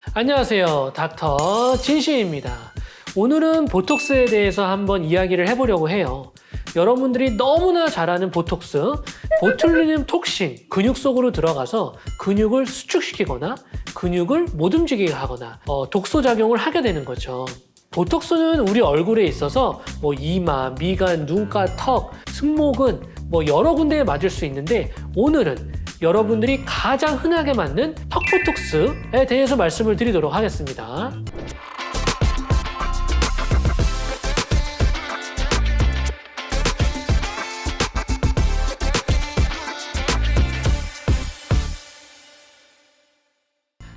안녕하세요. 닥터 진시입니다. 오늘은 보톡스에 대해서 한번 이야기를 해보려고 해요. 여러분들이 너무나 잘 아는 보톡스, 보툴리눔 톡신, 근육 속으로 들어가서 근육을 수축시키거나 근육을 못 움직이게 하거나 독소작용을 하게 되는 거죠. 보톡스는 우리 얼굴에 있어서 이마, 미간, 눈가, 턱, 승모근 여러 군데에 맞을 수 있는데 오늘은 여러분들이 가장 흔하게 맞는 턱 보톡스에 대해서 말씀을 드리도록 하겠습니다.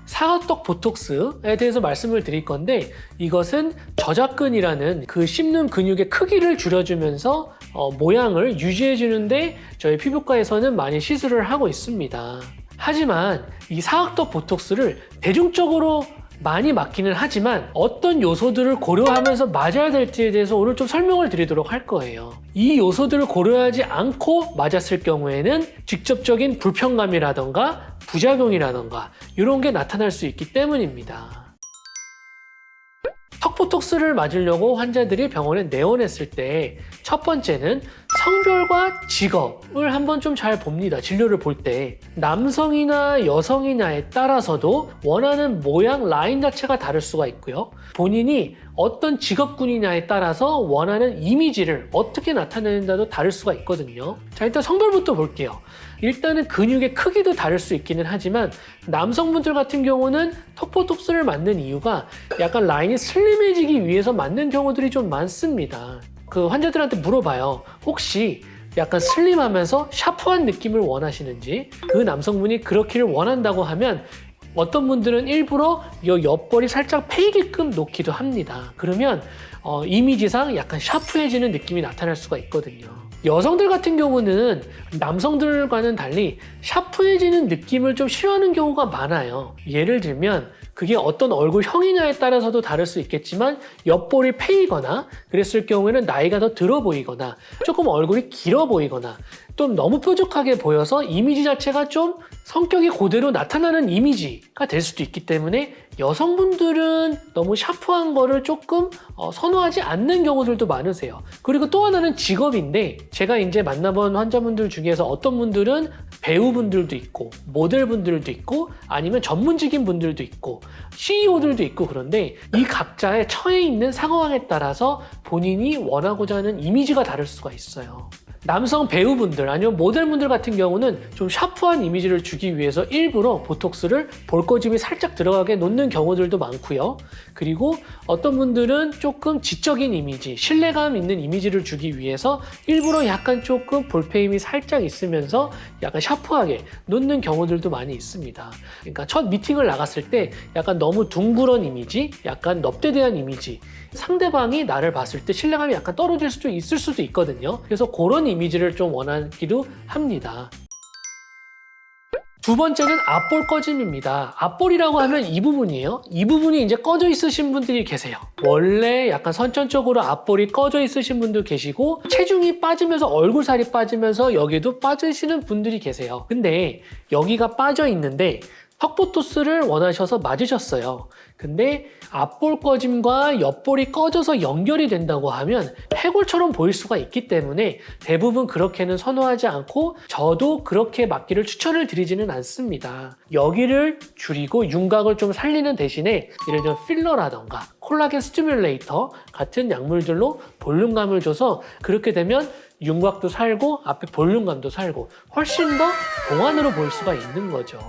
사각턱 보톡스에 대해서 말씀을 드릴 건데 이것은 저작근이라는 그 씹는 근육의 크기를 줄여주면서 모양을 유지해 주는데 저희 피부과에서는 많이 시술을 하고 있습니다. 하지만 이 사각턱 보톡스를 대중적으로 많이 맞기는 하지만 어떤 요소들을 고려하면서 맞아야 될지에 대해서 오늘 좀 설명을 드리도록 할 거예요. 이 요소들을 고려하지 않고 맞았을 경우에는 직접적인 불편감이라던가 부작용이라던가 이런 게 나타날 수 있기 때문입니다. 턱 보톡스를 맞으려고 환자들이 병원에 내원했을 때 첫 번째는 성별과 직업을 한번 좀 잘 봅니다. 진료를 볼 때 남성이나 여성이냐에 따라서도 원하는 모양 라인 자체가 다를 수가 있고요. 본인이 어떤 직업군이냐에 따라서 원하는 이미지를 어떻게 나타내는가도 다를 수가 있거든요. 자, 일단 성별부터 볼게요. 일단은 근육의 크기도 다를 수 있기는 하지만 남성분들 같은 경우는 턱 보톡스를 맞는 이유가 약간 라인이 슬림해지기 위해서 맞는 경우들이 좀 많습니다. 그 환자들한테 물어봐요. 혹시 약간 슬림하면서 샤프한 느낌을 원하시는지, 그 남성분이 그렇기를 원한다고 하면 어떤 분들은 일부러 이 옆벌이 살짝 패이게끔 놓기도 합니다. 그러면 이미지상 약간 샤프해지는 느낌이 나타날 수가 있거든요. 여성들 같은 경우는 남성들과는 달리 샤프해지는 느낌을 좀 싫어하는 경우가 많아요. 예를 들면 그게 어떤 얼굴형이냐에 따라서도 다를 수 있겠지만 옆볼이 패이거나 그랬을 경우에는 나이가 더 들어 보이거나 조금 얼굴이 길어 보이거나 또 너무 뾰족하게 보여서 이미지 자체가 좀 성격이 그대로 나타나는 이미지가 될 수도 있기 때문에 여성분들은 너무 샤프한 거를 조금 선호하지 않는 경우들도 많으세요. 그리고 또 하나는 직업인데 제가 이제 만나본 환자분들 중에서 어떤 분들은 배우분들도 있고 모델분들도 있고 아니면 전문직인 분들도 있고 CEO들도 있고 그런데 이 각자의 처해 있는 상황에 따라서 본인이 원하고자 하는 이미지가 다를 수가 있어요. 남성 배우분들 아니면 모델분들 같은 경우는 좀 샤프한 이미지를 주기 위해서 일부러 보톡스를 볼거짐이 살짝 들어가게 놓는 경우들도 많고요. 그리고 어떤 분들은 조금 지적인 이미지, 신뢰감 있는 이미지를 주기 위해서 일부러 약간 조금 볼페임이 살짝 있으면서 약간 샤프하게 놓는 경우들도 많이 있습니다. 그러니까 첫 미팅을 나갔을 때 약간 너무 둥그런 이미지, 약간 넙대대한 이미지, 상대방이 나를 봤을 때 신뢰감이 약간 떨어질 수도 있을 수도 있거든요. 그래서 그런 이미지를 좀 원하기도 합니다. 두 번째는 앞볼 꺼짐입니다. 앞볼이라고 하면 이 부분이에요. 이 부분이 이제 꺼져 있으신 분들이 계세요. 원래 약간 선천적으로 앞볼이 꺼져 있으신 분도 계시고 체중이 빠지면서 얼굴살이 빠지면서 여기도 빠지시는 분들이 계세요. 근데 여기가 빠져 있는데 턱 보톡스를 원하셔서 맞으셨어요. 근데 앞볼 꺼짐과 옆볼이 꺼져서 연결이 된다고 하면 해골처럼 보일 수가 있기 때문에 대부분 그렇게는 선호하지 않고 저도 그렇게 맞기를 추천을 드리지는 않습니다. 여기를 줄이고 윤곽을 좀 살리는 대신에 예를 들어 필러라던가 콜라겐 스티뮬레이터 같은 약물들로 볼륨감을 줘서 그렇게 되면 윤곽도 살고 앞에 볼륨감도 살고 훨씬 더 동안으로 보일 수가 있는 거죠.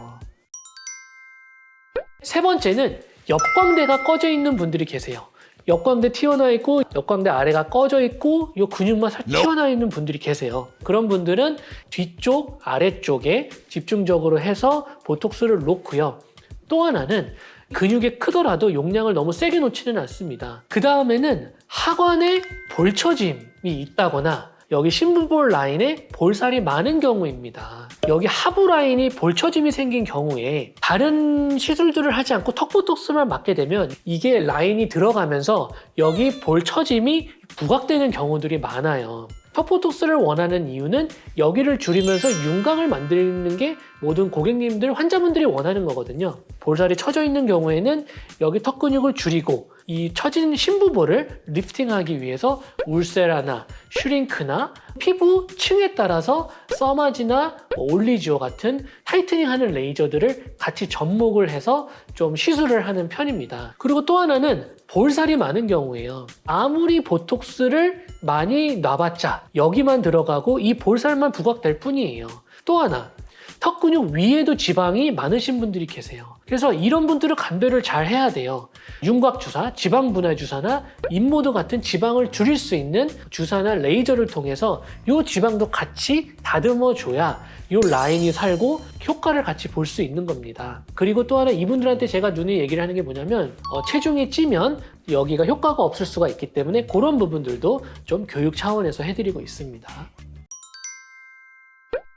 세 번째는 옆광대가 꺼져 있는 분들이 계세요. 옆광대 튀어나와 있고 옆광대 아래가 꺼져 있고 이 근육만 살짝 튀어나와 있는 분들이 계세요. 그런 분들은 뒤쪽, 아래쪽에 집중적으로 해서 보톡스를 놓고요. 또 하나는 근육이 크더라도 용량을 너무 세게 놓지는 않습니다. 그 다음에는 하관에 볼처짐이 있다거나 여기 심부볼 라인에 볼살이 많은 경우입니다. 여기 하부 라인이 볼처짐이 생긴 경우에 다른 시술들을 하지 않고 턱 보톡스만 맞게 되면 이게 라인이 들어가면서 여기 볼처짐이 부각되는 경우들이 많아요. 턱보톡스를 원하는 이유는 여기를 줄이면서 윤곽을 만드는 게 모든 고객님들, 환자분들이 원하는 거거든요. 볼살이 처져 있는 경우에는 여기 턱 근육을 줄이고 이 처진 심부볼을 리프팅하기 위해서 울세라나 슈링크나 피부 층에 따라서 써마지나 올리지오 같은 타이트닝하는 레이저들을 같이 접목을 해서 좀 시술을 하는 편입니다. 그리고 또 하나는 볼살이 많은 경우에요. 아무리 보톡스를 많이 놔봤자 여기만 들어가고 이 볼살만 부각될 뿐이에요. 또 하나, 턱 근육 위에도 지방이 많으신 분들이 계세요. 그래서 이런 분들은 감별을 잘 해야 돼요. 윤곽 주사, 지방 분할 주사나 인모드 같은 지방을 줄일 수 있는 주사나 레이저를 통해서 이 지방도 같이 다듬어 줘야 이 라인이 살고 효과를 같이 볼 수 있는 겁니다. 그리고 또 하나, 이분들한테 제가 누누이 얘기를 하는 게 뭐냐면 체중이 찌면 여기가 효과가 없을 수가 있기 때문에 그런 부분들도 좀 교육 차원에서 해드리고 있습니다.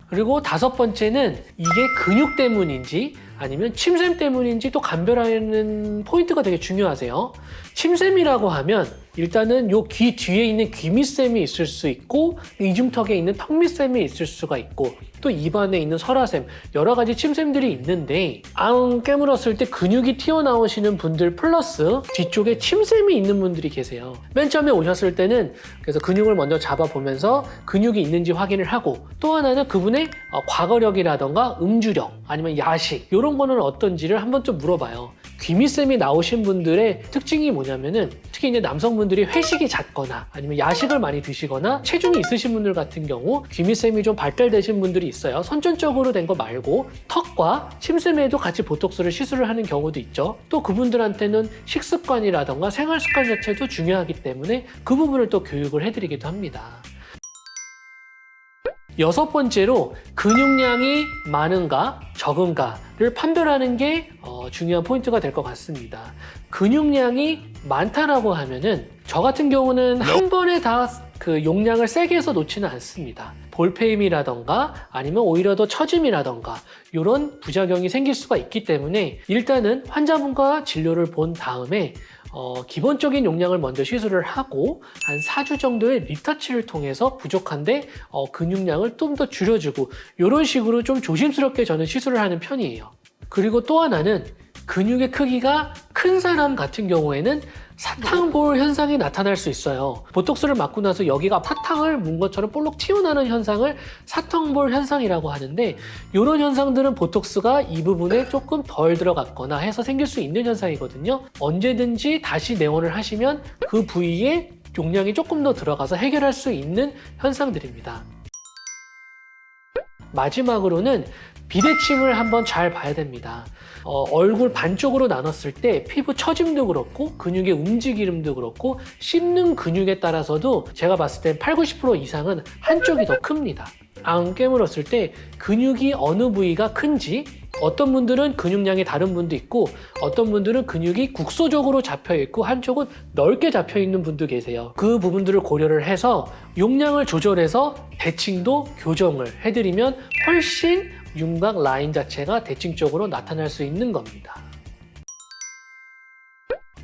그리고 다섯 번째는 이게 근육 때문인지 아니면 침샘 때문인지 또 감별하는 포인트가 되게 중요하세요. 침샘이라고 하면 일단은 요 귀 뒤에 있는 귀밑샘이 있을 수 있고 이중턱에 있는 턱밑샘이 있을 수가 있고 또 입안에 있는 설화샘, 여러 가지 침샘들이 있는데 앙 깨물었을 때 근육이 튀어나오시는 분들 플러스 뒤쪽에 침샘이 있는 분들이 계세요. 맨 처음에 오셨을 때는 그래서 근육을 먼저 잡아보면서 근육이 있는지 확인을 하고 또 하나는 그분의 과거력이라던가 음주력 아니면 야식 이런 거는 어떤지를 한번 좀 물어봐요. 귀밑샘이 나오신 분들의 특징이 뭐냐면은 특히 이제 남성분들이 회식이 잦거나 아니면 야식을 많이 드시거나 체중이 있으신 분들 같은 경우 귀밑샘이 좀 발달되신 분들이 있어요. 선천적으로 된 거 말고 턱과 침샘에도 같이 보톡스를 시술을 하는 경우도 있죠. 또 그분들한테는 식습관이라던가 생활 습관 자체도 중요하기 때문에 그 부분을 또 교육을 해드리기도 합니다. 여섯 번째로 근육량이 많은가 적은가를 판별하는 게 중요한 포인트가 될 것 같습니다. 근육량이 많다라고 하면은 저 같은 경우는 한 번에 다 그 용량을 세게 해서 놓지는 않습니다. 볼페임이라던가 아니면 오히려 더 처짐이라던가 이런 부작용이 생길 수가 있기 때문에 일단은 환자분과 진료를 본 다음에 기본적인 용량을 먼저 시술을 하고 한 4주 정도의 리터치를 통해서 부족한데 근육량을 좀 더 줄여주고 이런 식으로 좀 조심스럽게 저는 시술을 하는 편이에요. 그리고 또 하나는 근육의 크기가 큰 사람 같은 경우에는 사탕볼 현상이 나타날 수 있어요. 보톡스를 맞고 나서 여기가 사탕을 문 것처럼 볼록 튀어나오는 현상을 사탕볼 현상이라고 하는데 이런 현상들은 보톡스가 이 부분에 조금 덜 들어갔거나 해서 생길 수 있는 현상이거든요. 언제든지 다시 내원을 하시면 그 부위에 용량이 조금 더 들어가서 해결할 수 있는 현상들입니다. 마지막으로는 비대칭을 한번 잘 봐야 됩니다. 얼굴 반쪽으로 나눴을 때 피부 처짐도 그렇고 근육의 움직임도 그렇고 씹는 근육에 따라서도 제가 봤을 땐 80~90% 이상은 한쪽이 더 큽니다. 앙 깨물었을 때 근육이 어느 부위가 큰지 어떤 분들은 근육량이 다른 분도 있고 어떤 분들은 근육이 국소적으로 잡혀있고 한쪽은 넓게 잡혀있는 분도 계세요. 그 부분들을 고려를 해서 용량을 조절해서 대칭도 교정을 해드리면 훨씬 윤곽 라인 자체가 대칭적으로 나타날 수 있는 겁니다.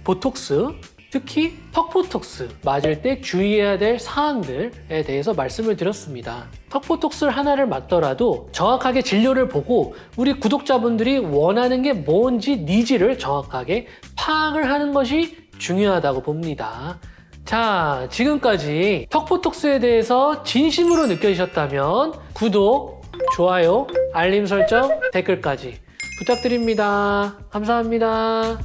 보톡스, 특히 턱보톡스 맞을 때 주의해야 될 사항들에 대해서 말씀을 드렸습니다. 턱보톡스 하나를 맞더라도 정확하게 진료를 보고 우리 구독자분들이 원하는 게 뭔지 니즈를 정확하게 파악을 하는 것이 중요하다고 봅니다. 자, 지금까지 턱보톡스에 대해서 진심으로 느껴지셨다면 구독, 좋아요, 알림 설정, 댓글까지 부탁드립니다. 감사합니다.